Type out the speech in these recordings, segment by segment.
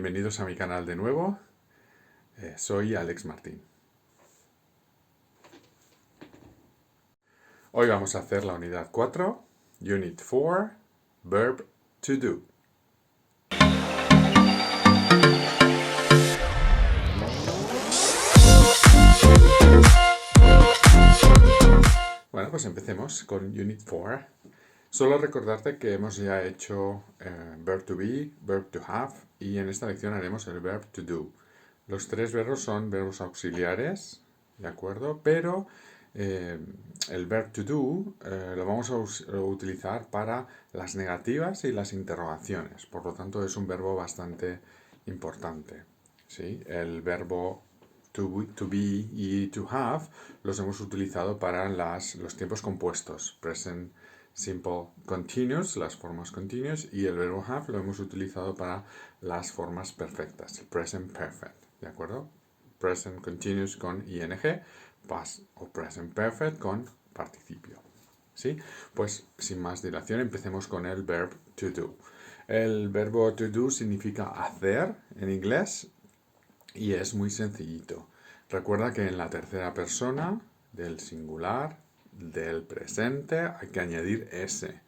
Bienvenidos a mi canal de nuevo. Soy Alex Martín. Hoy vamos a hacer la unidad 4, Unit 4, Verb to do. Bueno, pues empecemos con Unit 4. Solo recordarte que hemos ya hecho Verb to be, Verb to have y en esta lección haremos el Verb to do. Los tres verbos son verbos auxiliares, ¿de acuerdo? Pero el verb to do lo vamos a utilizar para las negativas y las interrogaciones. Por lo tanto, es un verbo bastante importante, ¿sí? El verbo to be y to have los hemos utilizado para los tiempos compuestos, present simple continuous, las formas continuas, y el verbo have lo hemos utilizado para las formas perfectas, present perfect, ¿de acuerdo? Present continuous con ing, past o present perfect con participio, ¿sí? Pues sin más dilación empecemos con el verb to do. El verbo to do significa hacer en inglés y es muy sencillito. Recuerda que en la tercera persona del singular, del presente, hay que añadir S.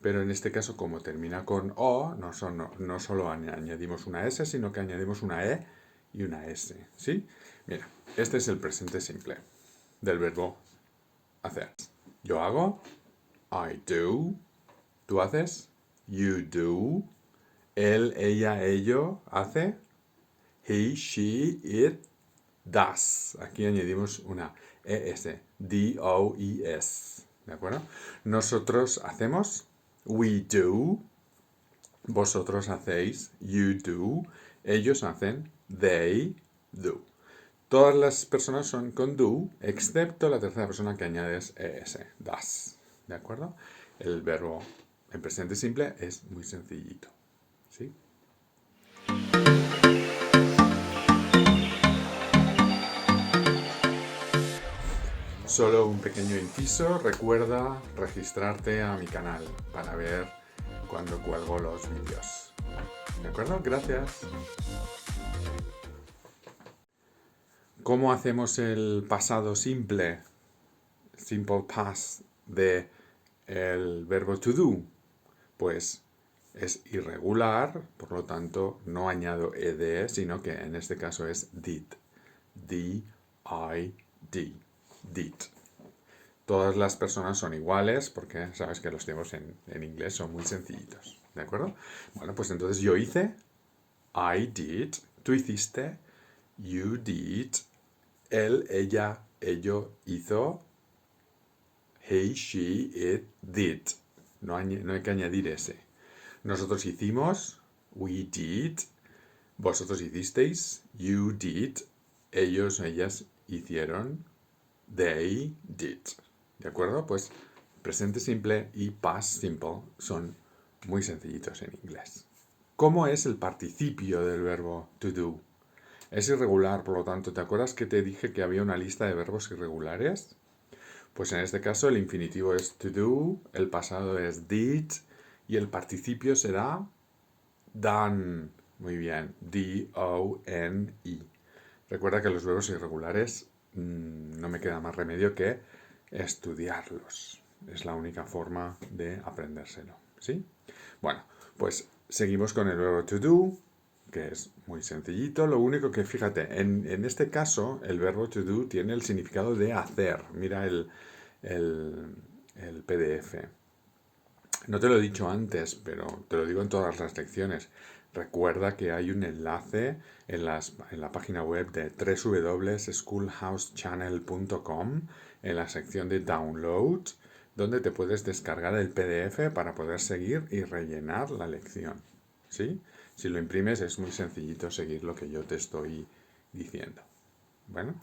Pero en este caso, como termina con O, no solo añadimos una S, sino que añadimos una E y una S. ¿Sí? Mira, este es el presente simple del verbo hacer. Yo hago, I do. Tú haces, you do. Él, ella, ello hace, he, she, it does. Aquí añadimos una ES, D-O-E-S. ¿De acuerdo? Nosotros hacemos, we do. Vosotros hacéis, you do. Ellos hacen, they do. Todas las personas son con do, excepto la tercera persona que añades ES, does. ¿De acuerdo? El verbo en presente simple es muy sencillito. ¿Sí? Solo un pequeño inciso, recuerda registrarte a mi canal para ver cuando cuelgo los vídeos. ¿De acuerdo? Gracias. ¿Cómo hacemos el pasado simple, simple past, de el verbo to do? Pues es irregular, por lo tanto no añado ed, sino que en este caso es did. D-I-D. Did. Todas las personas son iguales porque sabes que los tiempos en inglés son muy sencillitos. ¿De acuerdo? Bueno, pues entonces yo hice, I did, tú hiciste, you did, él, ella, ello hizo, he, she, it did. No hay que añadir ese. Nosotros hicimos, we did, vosotros hicisteis, you did, ellos, ellas hicieron, they did. ¿De acuerdo? Pues presente simple y past simple son muy sencillitos en inglés. ¿Cómo es el participio del verbo to do? Es irregular, por lo tanto, ¿te acuerdas que te dije que había una lista de verbos irregulares? Pues en este caso el infinitivo es to do, el pasado es did y el participio será done. Muy bien, D-O-N-E. Recuerda que los verbos irregulares no me queda más remedio que estudiarlos. Es la única forma de aprendérselo. ¿Sí? Bueno, pues seguimos con el verbo to do, que es muy sencillito. Lo único que, fíjate, en este caso, el verbo to do tiene el significado de hacer. Mira el PDF. No te lo he dicho antes, pero te lo digo en todas las lecciones. Recuerda que hay un enlace en la página web de www.schoolhousechannel.com en la sección de Download, donde te puedes descargar el PDF para poder seguir y rellenar la lección. ¿Sí? Si lo imprimes es muy sencillito seguir lo que yo te estoy diciendo. Bueno,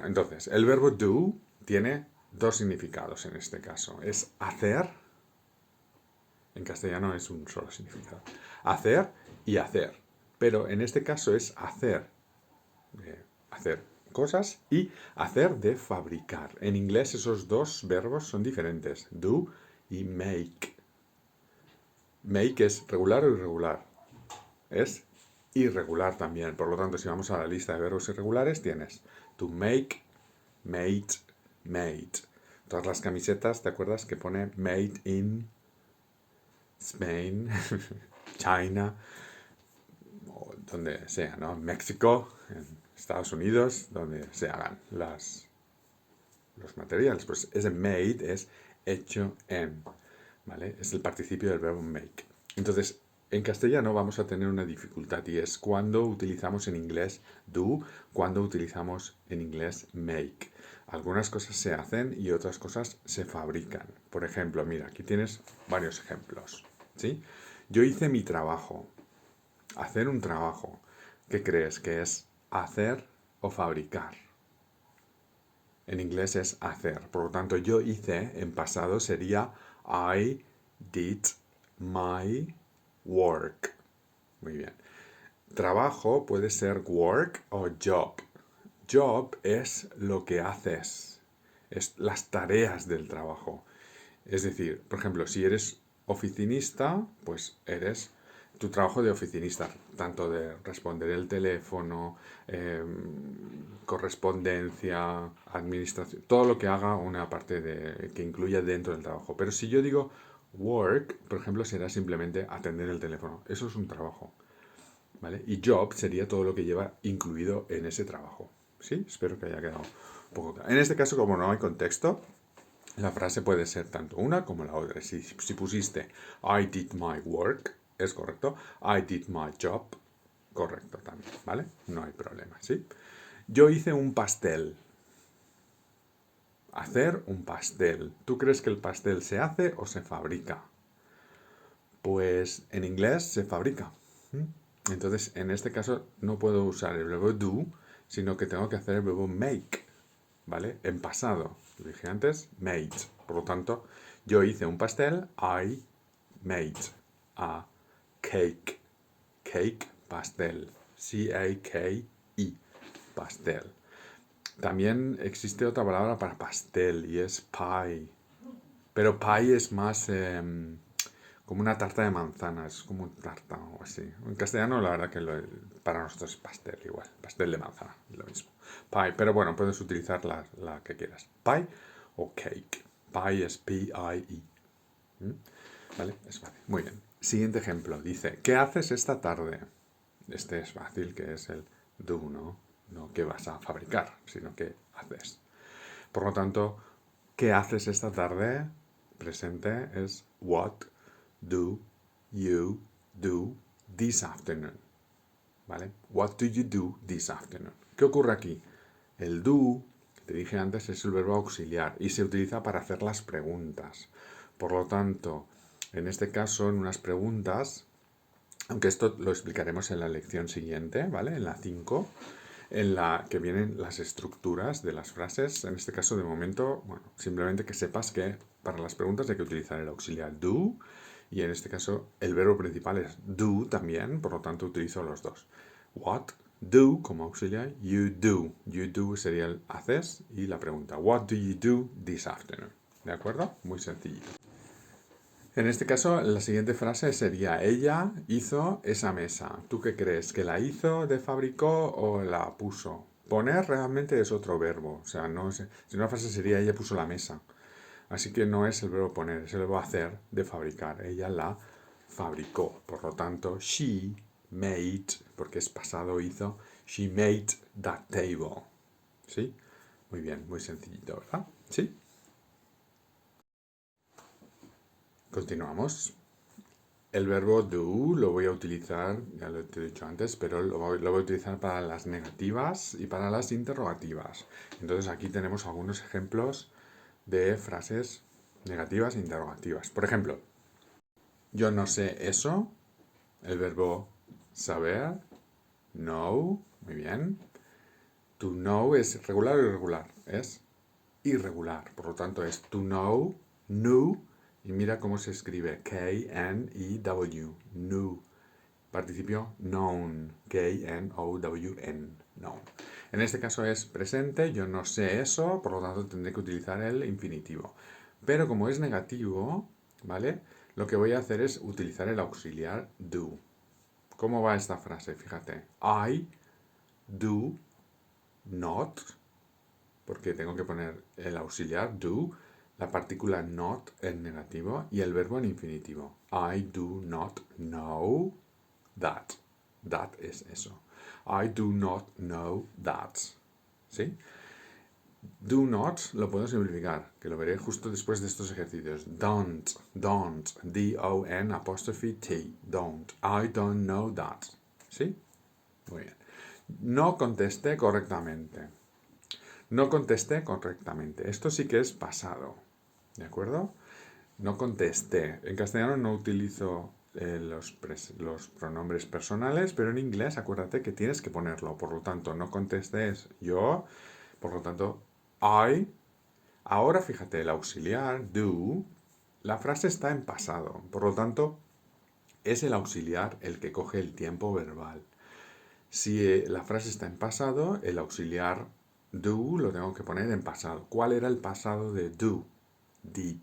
entonces, el verbo do tiene dos significados en este caso. Es hacer. En castellano es un solo significado. Hacer y hacer. Pero en este caso es hacer. Hacer cosas y hacer de fabricar. En inglés esos dos verbos son diferentes. Do y make. Make es regular o irregular. Es irregular también. Por lo tanto, si vamos a la lista de verbos irregulares, tienes to make, made, made. Todas las camisetas, ¿te acuerdas que pone made in Spain, China, o donde sea, ¿no? México, en Estados Unidos, donde se hagan los materiales. Pues ese made es hecho en, ¿vale? Es el participio del verbo make. Entonces, en castellano vamos a tener una dificultad y es cuando utilizamos en inglés do, cuando utilizamos en inglés make. Algunas cosas se hacen y otras cosas se fabrican. Por ejemplo, mira, aquí tienes varios ejemplos, ¿sí? Yo hice mi trabajo. Hacer un trabajo. ¿Qué crees que es hacer o fabricar? En inglés es hacer. Por lo tanto, yo hice en pasado sería I did my work. Muy bien. Trabajo puede ser work o job. Job es lo que haces. Es las tareas del trabajo. Es decir, por ejemplo, si eres oficinista, pues eres tu trabajo de oficinista, tanto de responder el teléfono, correspondencia, administración, todo lo que haga una parte que incluya dentro del trabajo. Pero si yo digo work, por ejemplo, será simplemente atender el teléfono. Eso es un trabajo, ¿vale? Y job sería todo lo que lleva incluido en ese trabajo. ¿Sí? Espero que haya quedado un poco claro. En este caso, como no hay contexto, la frase puede ser tanto una como la otra. Si pusiste I did my work, es correcto. I did my job, correcto también, ¿vale? No hay problema, ¿sí? Yo hice un pastel. Hacer un pastel. ¿Tú crees que el pastel se hace o se fabrica? Pues en inglés se fabrica. Entonces, en este caso no puedo usar el verbo do, sino que tengo que hacer el verbo make, ¿vale? En pasado. Lo dije antes, made. Por lo tanto, yo hice un pastel, I made a cake. Cake, pastel. C-A-K-E, pastel. También existe otra palabra para pastel y es pie. Pero pie es más como una tarta de manzanas, como un tarta o así. En castellano, la verdad que para nosotros es pastel igual. Pastel de manzana, lo mismo. Pie, pero bueno, puedes utilizar la que quieras. Pie o cake. Pie es P-I-E. ¿Vale? Es fácil. Muy bien. Siguiente ejemplo. Dice, ¿qué haces esta tarde? Este es fácil, que es el do, ¿no? No que vas a fabricar, sino que haces. Por lo tanto, ¿qué haces esta tarde? Presente es what do you do this afternoon? ¿Vale? What do you do this afternoon? ¿Qué ocurre aquí? El do, que te dije antes, es el verbo auxiliar y se utiliza para hacer las preguntas. Por lo tanto, en este caso, en unas preguntas, aunque esto lo explicaremos en la lección siguiente, ¿vale? En la 5, en la que vienen las estructuras de las frases. En este caso, de momento, bueno, simplemente que sepas que para las preguntas hay que utilizar el auxiliar do y en este caso el verbo principal es do también, por lo tanto utilizo los dos. What do como auxiliar, you do. You do sería el haces y la pregunta. What do you do this afternoon? ¿De acuerdo? Muy sencillito. En este caso, la siguiente frase sería, ella hizo esa mesa. ¿Tú qué crees? ¿Que la hizo, de fabricó o la puso? Poner realmente es otro verbo. O sea, no es, si una frase sería, ella puso la mesa. Así que no es el verbo poner, es el verbo hacer, de fabricar. Ella la fabricó. Por lo tanto, she made, porque es pasado hizo, she made that table. ¿Sí? Muy bien, muy sencillito, ¿verdad? ¿Sí? Continuamos. El verbo do lo voy a utilizar, ya lo he dicho antes, pero lo voy a utilizar para las negativas y para las interrogativas. Entonces aquí tenemos algunos ejemplos de frases negativas e interrogativas. Por ejemplo, yo no sé eso, el verbo saber, know, muy bien. To know es regular o irregular, es irregular, por lo tanto es to know, knew, y mira cómo se escribe, K-N-E-W, knew. Participio known, K-N-O-W-N, known. En este caso es presente, yo no sé eso, por lo tanto tendré que utilizar el infinitivo. Pero como es negativo, ¿vale? Lo que voy a hacer es utilizar el auxiliar do. ¿Cómo va esta frase? Fíjate. I do not, porque tengo que poner el auxiliar do, la partícula not en negativo y el verbo en infinitivo. I do not know that. That es eso. I do not know that. ¿Sí? Do not lo puedo simplificar, que lo veré justo después de estos ejercicios. Don't, D-O-N apóstrofe T, don't. I don't know that. ¿Sí? Muy bien. No contesté correctamente. No contesté correctamente. Esto sí que es pasado. ¿De acuerdo? No contesté. En castellano no utilizo los pronombres personales, pero en inglés acuérdate que tienes que ponerlo. Por lo tanto, no contesté es yo. Por lo tanto, I. Ahora fíjate, el auxiliar, do, la frase está en pasado. Por lo tanto, es el auxiliar el que coge el tiempo verbal. Si la frase está en pasado, el auxiliar do lo tengo que poner en pasado. ¿Cuál era el pasado de do? Did.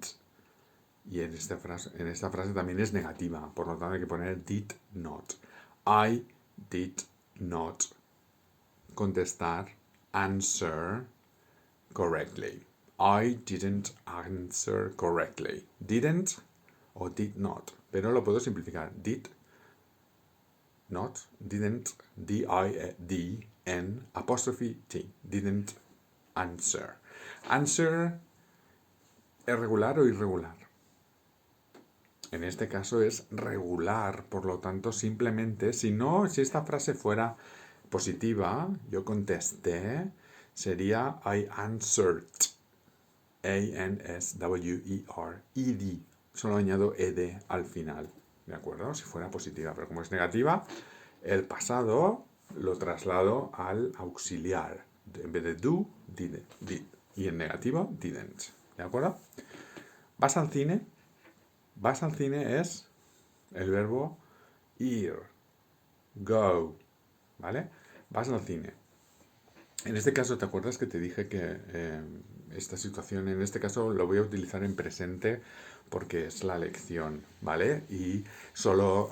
Y en esta frase también es negativa, por lo tanto hay que poner did not. I did not contestar, answer correctly. I didn't answer correctly. Didn't o did not. Pero lo puedo simplificar. Did not, didn't, D-I-D-N, apostrophe T. Didn't answer. Answer, ¿es regular o irregular? En este caso es regular, por lo tanto, simplemente, si esta frase fuera positiva, yo contesté, sería I answered. A-N-S-W-E-R. E-D. Solo añado ed al final. ¿De acuerdo? Si fuera positiva. Pero como es negativa, el pasado lo traslado al auxiliar. En vez de do, did. Y en negativo, didn't. ¿De acuerdo? ¿Vas al cine? Vas al cine es el verbo ir. Go. ¿Vale? Vas al cine. En este caso, ¿te acuerdas que te dije que esta situación, en este caso lo voy a utilizar en presente porque es la lección, ¿vale? Y solo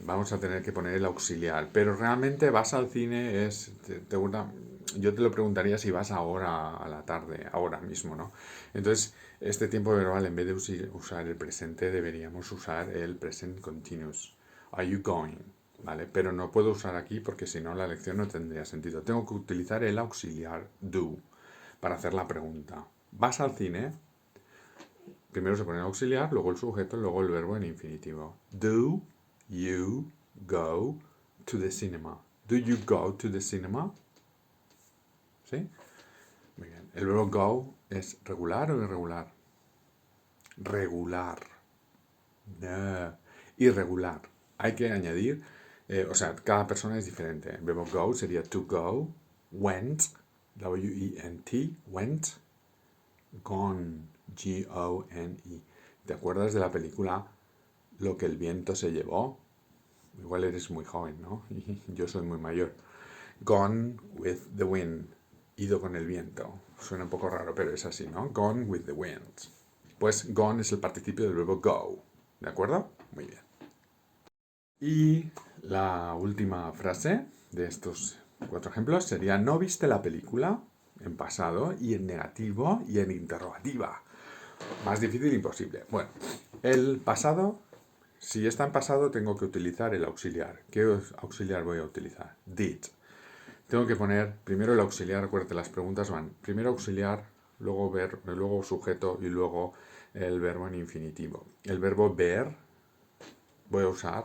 vamos a tener que poner el auxiliar. Pero realmente vas al cine yo te lo preguntaría si vas ahora a la tarde, ahora mismo, ¿no? Entonces, este tiempo verbal, en vez de usar el presente, deberíamos usar el present continuous. Are you going? ¿Vale? Pero no puedo usar aquí porque si no la lección no tendría sentido. Tengo que utilizar el auxiliar do para hacer la pregunta. ¿Vas al cine? Primero se pone el auxiliar, luego el sujeto, luego el verbo en infinitivo. Do you go to the cinema? Do you go to the cinema? ¿Sí? Muy bien. ¿El verbo go es regular o irregular? Regular. No. Irregular. Hay que añadir, cada persona es diferente. El verbo go sería to go, went, W-E-N-T, went, gone, G-O-N-E. ¿Te acuerdas de la película Lo que el viento se llevó? Igual eres muy joven, ¿no? Y yo soy muy mayor. Gone with the wind. Ido con el viento. Suena un poco raro, pero es así, ¿no? Gone with the wind. Pues gone es el participio del verbo go. ¿De acuerdo? Muy bien. Y la última frase de estos 4 ejemplos sería ¿no viste la película? En pasado y en negativo y en interrogativa. Más difícil imposible. Bueno, el pasado, si está en pasado tengo que utilizar el auxiliar. ¿Qué auxiliar voy a utilizar? Did. Tengo que poner primero el auxiliar, acuérdate, las preguntas van primero auxiliar, luego sujeto y luego el verbo en infinitivo. El verbo ver voy a usar.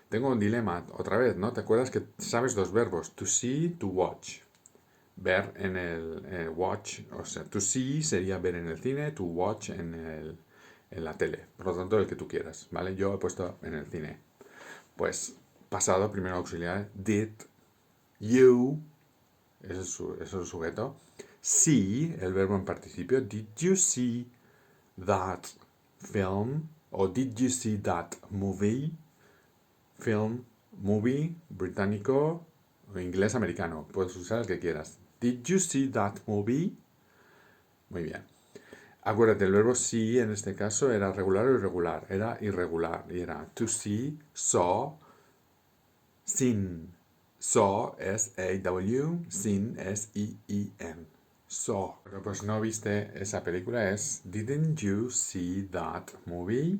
Tengo un dilema, otra vez, ¿no? ¿Te acuerdas que sabes 2 verbos? To see, to watch. Ver en el watch, o sea, to see sería ver en el cine, to watch en la tele. Por lo tanto, el que tú quieras, ¿vale? Yo he puesto en el cine. Pues, pasado, primero auxiliar, did you, es el sujeto, see, el verbo en participio, did you see that film? O did you see that movie? Film, movie, británico o inglés americano. Puedes usar el que quieras. Did you see that movie? Muy bien. Acuérdate, el verbo see en este caso era regular o irregular. Era irregular. Y era to see, saw, Sin. Saw, S-A-W, sin, S-I-I-N. Saw. Pero pues no viste esa película, es Didn't you see that movie?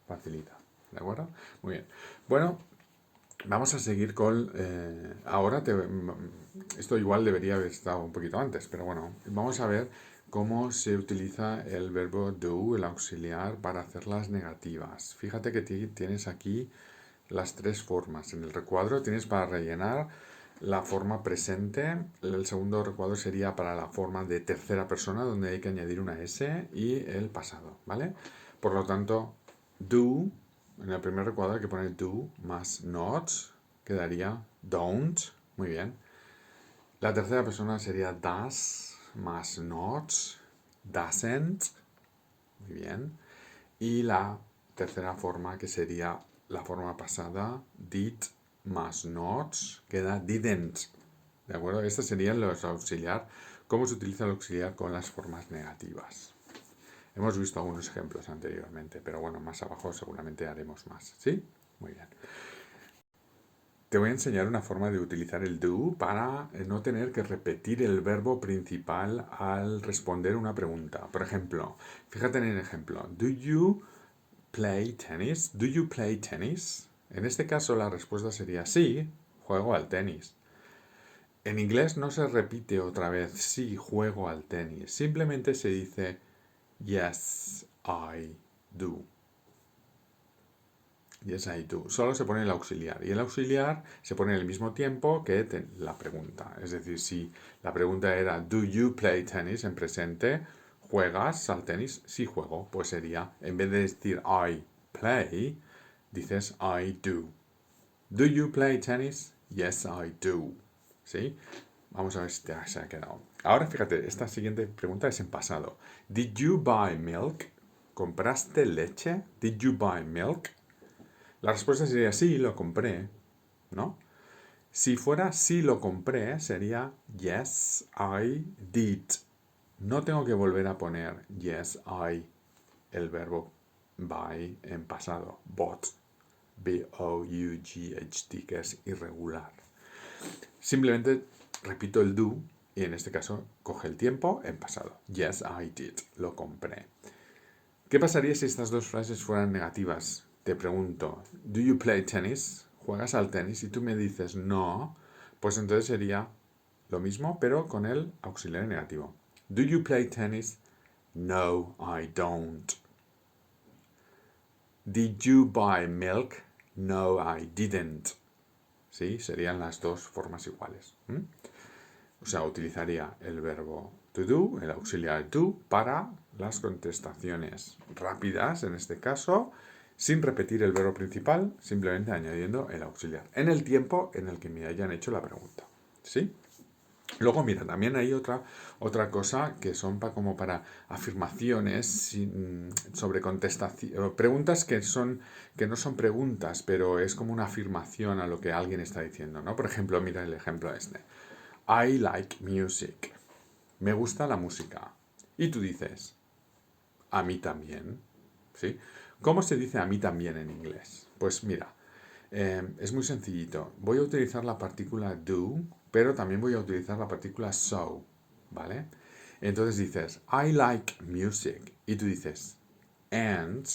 Facilita, ¿de acuerdo? Muy bien. Bueno, vamos a seguir con... esto igual debería haber estado un poquito antes, pero bueno, vamos a ver cómo se utiliza el verbo do, el auxiliar, para hacer las negativas. Fíjate que tienes aquí las tres formas. En el recuadro tienes para rellenar la forma presente. El segundo recuadro sería para la forma de tercera persona, donde hay que añadir una S, y el pasado, ¿vale? Por lo tanto, do, en el primer recuadro hay que poner do más not, quedaría don't, muy bien. La tercera persona sería does más not, doesn't, muy bien. Y la tercera forma, que sería la forma pasada, did más not, queda didn't. ¿De acuerdo? Estos serían los auxiliar. ¿Cómo se utiliza el auxiliar con las formas negativas? Hemos visto algunos ejemplos anteriormente, pero bueno, más abajo seguramente haremos más. ¿Sí? Muy bien. Te voy a enseñar una forma de utilizar el do para no tener que repetir el verbo principal al responder una pregunta. Por ejemplo, fíjate en el ejemplo. Do you play tennis? Do you play tennis? En este caso la respuesta sería sí, juego al tenis. En inglés no se repite otra vez sí, juego al tenis. Simplemente se dice yes, I do. Yes, I do. Solo se pone el auxiliar. Y el auxiliar se pone al mismo tiempo que la pregunta. Es decir, si la pregunta era do you play tennis en presente, ¿juegas al tenis? Sí juego. Pues sería, en vez de decir I play, dices I do. Do you play tennis? Yes, I do. ¿Sí? Vamos a ver si se ha quedado. Ahora fíjate, esta siguiente pregunta es en pasado. Did you buy milk? ¿Compraste leche? Did you buy milk? La respuesta sería sí, lo compré, ¿no? Si fuera sí, lo compré, sería yes, I did. No tengo que volver a poner yes, I, el verbo buy en pasado, bought, B-O-U-G-H-T, que es irregular. Simplemente repito el do y en este caso coge el tiempo en pasado. Yes, I did, lo compré. ¿Qué pasaría si estas dos frases fueran negativas? Te pregunto, ¿do you play tennis? ¿Juegas al tenis? Y tú me dices no, pues entonces sería lo mismo, pero con el auxiliar negativo. ¿Do you play tennis? No, I don't. ¿Did you buy milk? No, I didn't. ¿Sí? Serían las dos formas iguales. O sea, utilizaría el verbo to do, el auxiliar do, para las contestaciones rápidas, en este caso, sin repetir el verbo principal, simplemente añadiendo el auxiliar, en el tiempo en el que me hayan hecho la pregunta. ¿Sí? Luego, mira, también hay otra cosa que son como para afirmaciones sobre contestación, preguntas que no son preguntas, pero es como una afirmación a lo que alguien está diciendo, ¿no? Por ejemplo, mira el ejemplo este. I like music. Me gusta la música. Y tú dices, a mí también. ¿Sí? ¿Cómo se dice a mí también en inglés? Pues mira, es muy sencillito. Voy a utilizar la partícula do, pero también voy a utilizar la partícula so, ¿vale? Entonces dices, I like music. Y tú dices, and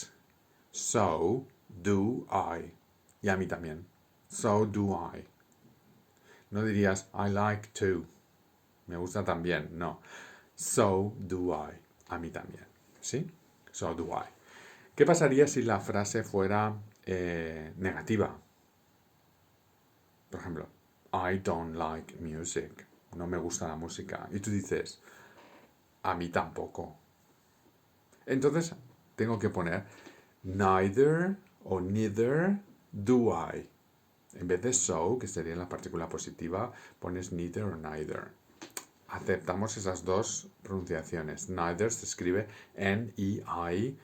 so do I. Y a mí también. So do I. No dirías, I like to. Me gusta también. No. So do I. A mí también. ¿Sí? So do I. ¿Qué pasaría si la frase fuera negativa? Por ejemplo, I don't like music. No me gusta la música. Y tú dices, a mí tampoco. Entonces, tengo que poner neither o neither do I. En vez de so, que sería la partícula positiva, pones neither o neither. Aceptamos esas dos pronunciaciones. Neither se escribe N-E-I-T-H-E-R.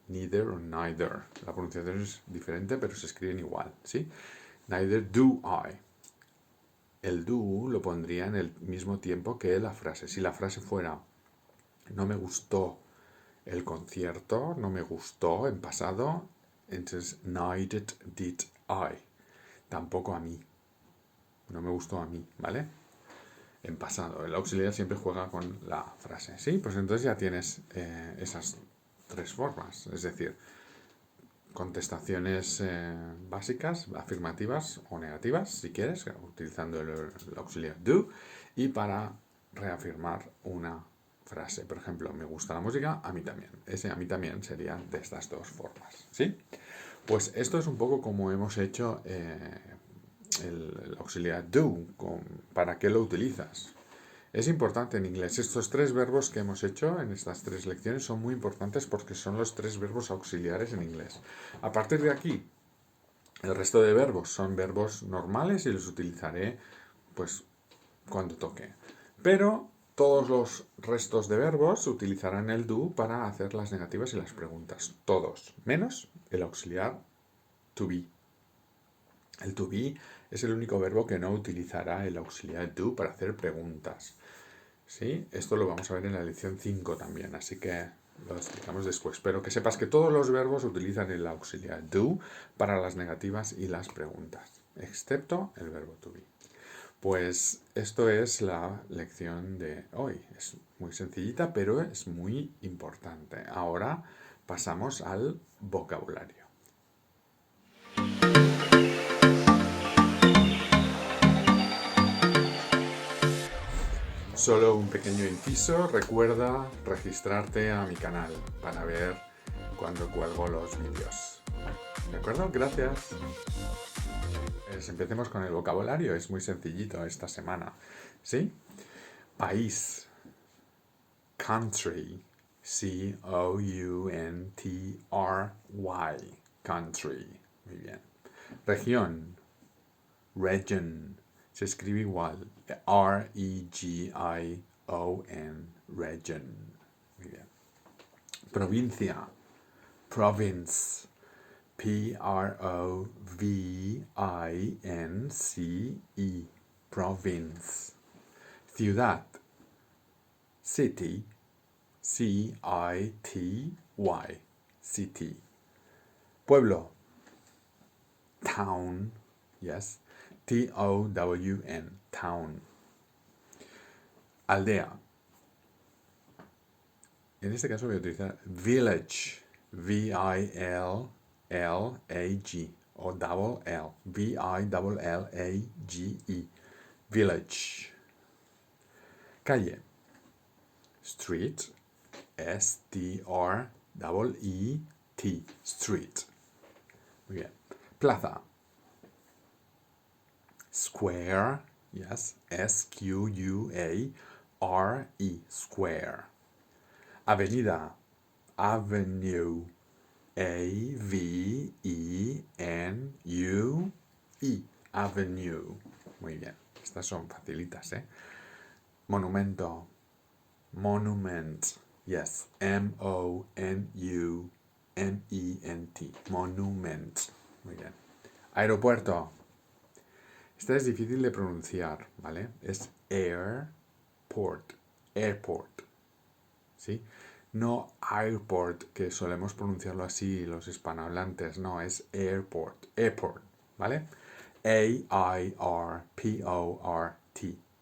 Neither o neither. La pronunciación es diferente, pero se escriben igual, ¿sí? Neither do I. El do lo pondría en el mismo tiempo que la frase. Si la frase fuera no me gustó el concierto, no me gustó en pasado, Entonces, neither did I. Tampoco a mí. No me gustó a mí, ¿vale? En pasado. El auxiliar siempre juega con la frase. ¿Sí? Pues entonces ya tienes esas tres formas. Es decir, contestaciones básicas, afirmativas o negativas, si quieres, utilizando el auxiliar do. Y para reafirmar una frase. Por ejemplo, me gusta la música, a mí también. Ese a mí también sería de estas dos formas. ¿Sí? Pues esto es un poco como hemos hecho el auxiliar do. ¿Para qué lo utilizas? Es importante en inglés. Estos tres verbos que hemos hecho en estas tres lecciones son muy importantes porque son los tres verbos auxiliares en inglés. A partir de aquí, el resto de verbos son verbos normales y los utilizaré pues cuando toque. Pero todos los restos de verbos utilizarán el do para hacer las negativas y las preguntas. Todos, menos el auxiliar to be. El to be es el único verbo que no utilizará el auxiliar do para hacer preguntas. ¿Sí? Esto lo vamos a ver en la lección 5 también, así que lo explicamos después. Pero que sepas que todos los verbos utilizan el auxiliar do para las negativas y las preguntas, excepto el verbo to be. Pues esto es la lección de hoy. Es muy sencillita, pero es muy importante. Ahora pasamos al vocabulario. Solo un pequeño inciso, recuerda registrarte a mi canal para ver cuando cuelgo los vídeos. ¿De acuerdo? Gracias. Empecemos con el vocabulario, es muy sencillito esta semana. ¿Sí? País. Country. C-O-U-N-T-R-Y. Country. Muy bien. Región. Region. Se escribe igual. R-E-G-I-O-N. Region. Muy bien. Provincia. Province. P-R-O-V-I-N-C-E. Province. Ciudad. City. C-I-T-Y. City. Pueblo. Town. Yes. T-O-W-N. Town. Aldea. En este caso voy a utilizar village. V-I-L-L-A-G. O double L. V-I-L-L-A-G-E. Village. Calle. Street. S-T-R-E-E-T. Street. Muy bien. Plaza. Square. Yes. S-Q-U-A-R-E. Square. Avenida. Avenue. A-V-E-N-U-E. Avenue. Muy bien. Estas son facilitas, ¿eh? Monumento. Monument. Yes. M-O-N-U-M-E-N-T. Monument. Muy bien. Aeropuerto. Esta es difícil de pronunciar, ¿vale? Es airport. Airport. ¿Sí? No airport, que solemos pronunciarlo así los hispanohablantes. No, es airport. Airport, ¿vale? A-I-R-P-O-R-T.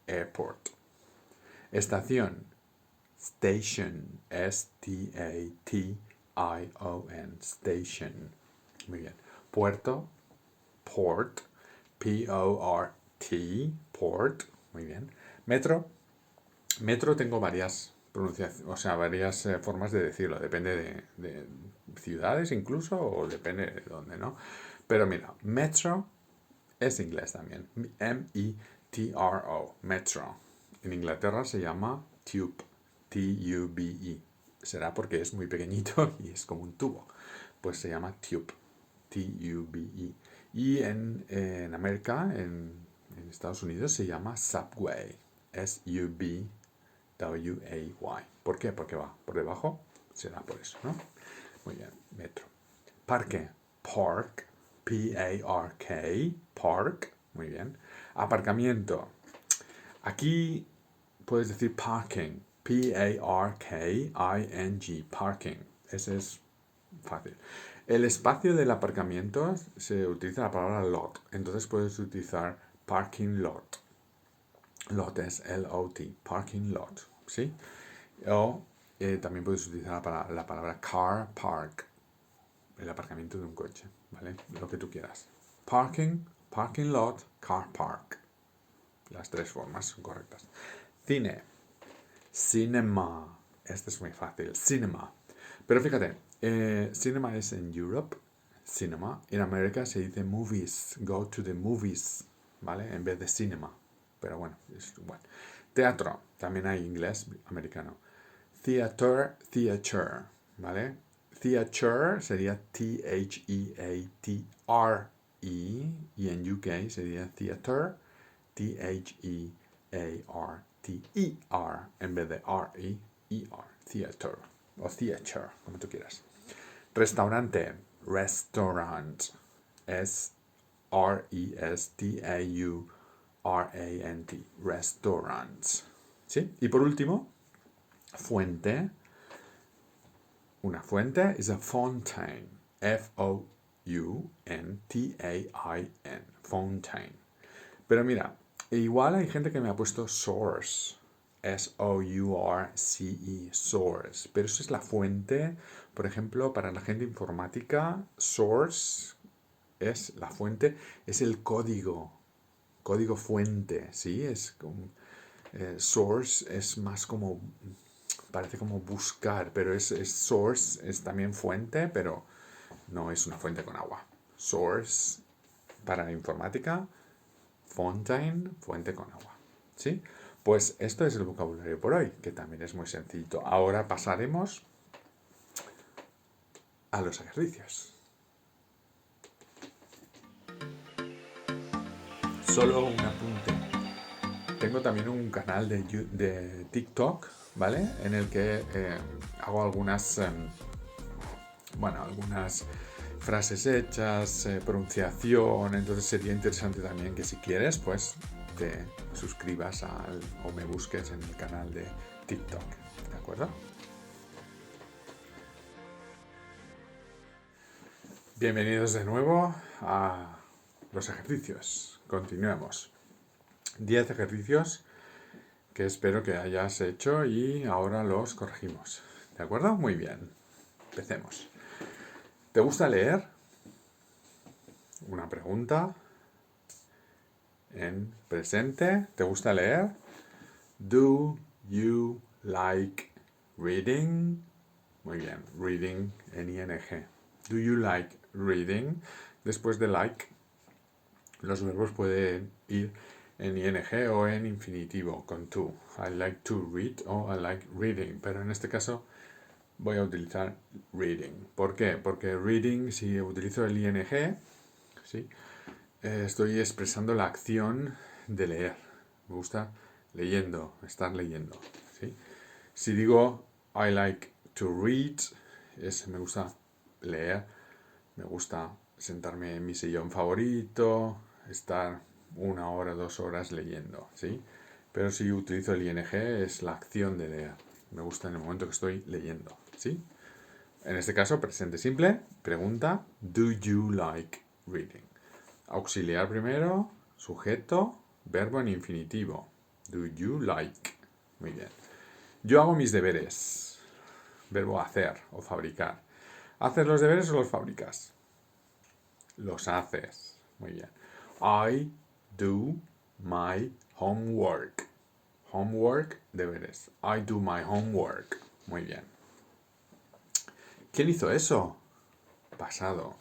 Airport. Estación. Station. S-T-A-T-I-O-N. Station. Muy bien. Puerto. Port. P-O-R-T. Port. Muy bien. Metro. Metro tengo varias pronunciaciones, o sea, varias formas de decirlo. Depende de ciudades incluso, o depende de dónde, ¿no? Pero mira, metro es inglés también. M-E-T-R-O. Metro. En Inglaterra se llama tube. T-U-B-E. Será porque es muy pequeñito y es como un tubo. Pues se llama tube. T-U-B-E. Y en América, en Estados Unidos, se llama subway. S-U-B-W-A-Y. ¿Por qué? Porque va por debajo. Será por eso, ¿no? Muy bien. Metro. Parque. Park. P-A-R-K. Park. Muy bien. Aparcamiento. Aquí puedes decir parking. P-A-R-K-I-N-G. Parking. Ese es fácil. El espacio del aparcamiento se utiliza la palabra lot. Entonces puedes utilizar parking lot. Lot es L-O-T, parking lot, ¿sí? O también puedes utilizar la palabra car park, el aparcamiento de un coche, ¿vale? Lo que tú quieras. Parking, parking lot, car park. Las tres formas son correctas. Cine, cinema. Este es muy fácil, cinema. Pero fíjate, cinema es en Europe, cinema. En América se dice movies, go to the movies, ¿vale? En vez de cinema. Pero bueno, es igual. Teatro, también hay inglés americano. Theater, theater, ¿vale? Theater sería T-H-E-A-T-R-E y en UK sería theater, T-H-E-A-R-T-E-R en vez de R-E-E-R, theater o theater, como tú quieras. Restaurante, restaurant, S-R-E-S-T-A-U-R-A-N-T, restaurants. ¿Sí? Y por último, fuente. Una fuente is a fountain. F-O-U-N-T-A-I-N. Fountain. Pero mira, igual hay gente que me ha puesto source. S-O-U-R-C-E. Source. Pero eso es la fuente. Por ejemplo, para la gente informática, source es la fuente, es el código. Código fuente, ¿sí? Es como, source es más como parece como buscar, pero es source, es también fuente, pero no es una fuente con agua. Source para informática, fountain, fuente con agua. ¿Sí? Pues esto es el vocabulario por hoy, que también es muy sencillo. Ahora pasaremos a los ejercicios. Solo un apunte. Tengo también un canal de TikTok, ¿vale? En el que hago algunas frases hechas, pronunciación, entonces sería interesante también que si quieres, pues te suscribas o me busques en el canal de TikTok, ¿de acuerdo? Bienvenidos de nuevo a los ejercicios. Continuemos. 10 ejercicios que espero que hayas hecho y ahora los corregimos. ¿De acuerdo? Muy bien. Empecemos. ¿Te gusta leer? Una pregunta en presente. ¿Te gusta leer? Do you like reading? Muy bien, reading en ing. Do you like reading? Después de like, los verbos pueden ir en ing o en infinitivo con to. I like to read o I like reading. Pero en este caso voy a utilizar reading. ¿Por qué? Porque reading, si utilizo el ing, ¿sí? Estoy expresando la acción de leer. Me gusta leyendo, estar leyendo. ¿Sí? Si digo I like to read, me gusta leer, me gusta sentarme en mi sillón favorito, estar 1 hora, 2 horas leyendo, ¿sí? Pero si utilizo el ing es la acción de leer. Me gusta en el momento que estoy leyendo, ¿sí? En este caso, presente simple, pregunta, do you like reading? Auxiliar primero, sujeto, verbo en infinitivo. Do you like? Muy bien. Yo hago mis deberes. Verbo hacer o fabricar. ¿Haces los deberes o los fabricas? Los haces. Muy bien. I do my homework. Homework, deberes. I do my homework. Muy bien. ¿Quién hizo eso? Pasado.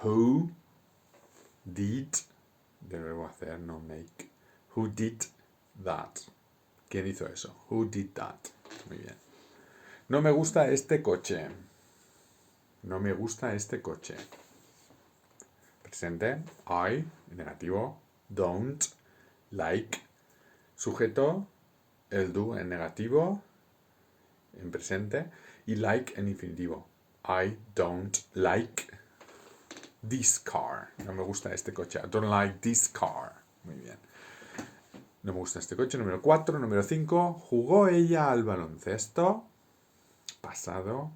Who did, del verbo hacer, no make. Who did that? ¿Quién hizo eso? Who did that? Muy bien. No me gusta este coche. No me gusta este coche. Presente, I, negativo, don't, like, sujeto, el do en negativo, en presente, y like en infinitivo. I don't like this car. No me gusta este coche. I don't like this car. Muy bien. No me gusta este coche. Número 4. Número 5. ¿Jugó ella al baloncesto? Pasado.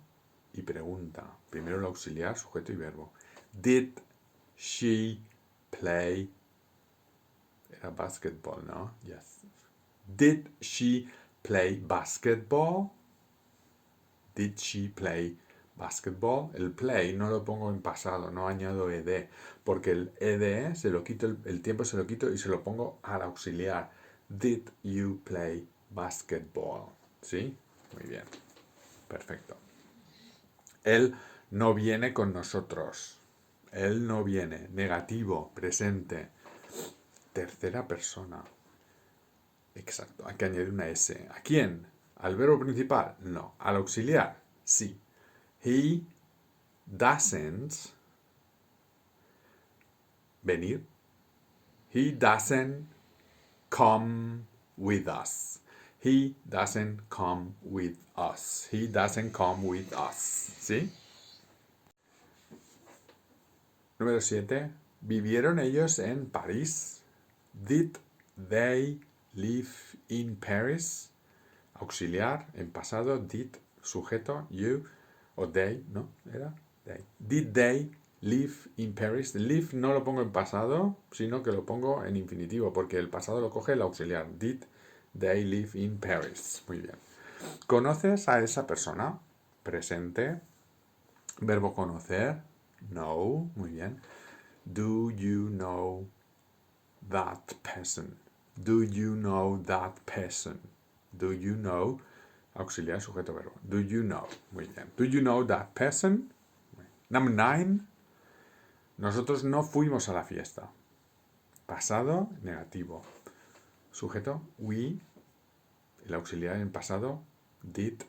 y pregunta. Primero el auxiliar, sujeto y verbo. Did she play? Era basketball, ¿no? Yes. Did she play basketball? Did she play basketball? El play no lo pongo en pasado, no añado ed, porque el ed se lo quito, el tiempo se lo quito y se lo pongo al auxiliar. Did you play basketball? ¿Sí? Muy bien. Perfecto. Él no viene con nosotros. Él no viene. Negativo, presente. Tercera persona. Exacto, hay que añadir una S. ¿A quién? ¿Al verbo principal? No. ¿Al auxiliar? Sí. He doesn't venir. He doesn't come with us. He doesn't come with us. He doesn't come with us. ¿Sí? Número 7. ¿Vivieron ellos en París? Did they live in Paris? Auxiliar, en pasado, did, sujeto, you, o they, ¿no? ¿Era? They. Did they live in Paris? Live no lo pongo en pasado, sino que lo pongo en infinitivo, porque el pasado lo coge el auxiliar. Did they live in Paris? Muy bien. ¿Conoces a esa persona? Presente. Verbo conocer. No. Muy bien. Do you know that person? Do you know that person? Do you know? Auxiliar, sujeto, verbo. Do you know? Muy bien. Do you know that person? Number 9. Nosotros no fuimos a la fiesta. Pasado, negativo. Sujeto, we. El auxiliar en pasado, did.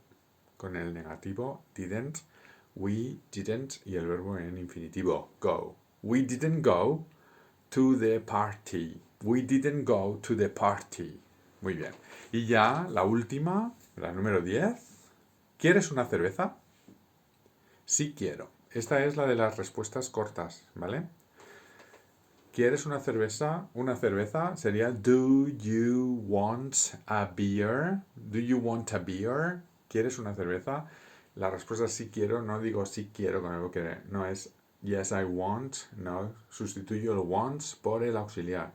Con el negativo, didn't. We didn't. Y el verbo en infinitivo, go. We didn't go to the party. We didn't go to the party. Muy bien. Y ya la última, la número 10. ¿Quieres una cerveza? Sí quiero. Esta es la de las respuestas cortas, ¿vale? ¿Quieres una cerveza? Una cerveza sería Do you want a beer? Do you want a beer? ¿Quieres una cerveza? La respuesta es sí quiero, no digo sí quiero con algo que no es yes I want, no, sustituyo el wants por el auxiliar.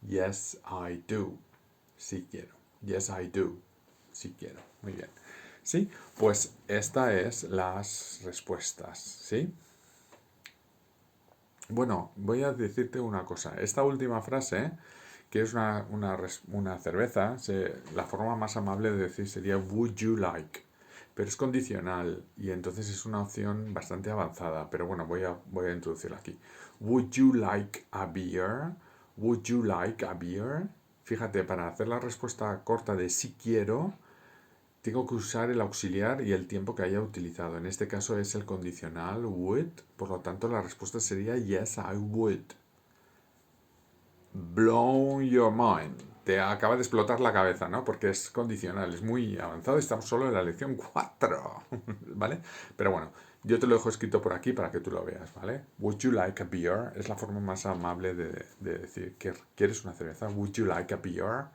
Yes I do. Sí quiero. Yes I do. Sí quiero. Muy bien. ¿Sí? Pues esta es las respuestas, ¿sí? Bueno, voy a decirte una cosa. Esta última frase, que es una cerveza, la forma más amable de decir sería would you like, pero es condicional y entonces es una opción bastante avanzada. Pero bueno, voy a introducirla aquí. Would you like a beer? Would you like a beer? Fíjate, para hacer la respuesta corta de sí quiero, tengo que usar el auxiliar y el tiempo que haya utilizado. En este caso es el condicional would, por lo tanto la respuesta sería yes, I would. Blow your mind. Te acaba de explotar la cabeza, ¿no? Porque es condicional, es muy avanzado. Estamos solo en la lección 4, ¿vale? Pero bueno, yo te lo dejo escrito por aquí para que tú lo veas, ¿vale? Would you like a beer? Es la forma más amable de decir que quieres una cerveza. Would you like a beer?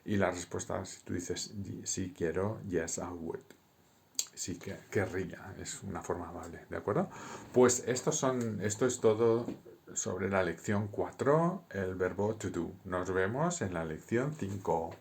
Y la respuesta, si tú dices sí quiero, yes I would. Sí que querría, es una forma amable, ¿de acuerdo? Pues esto es todo sobre la lección 4, el verbo to do. Nos vemos en la lección 5.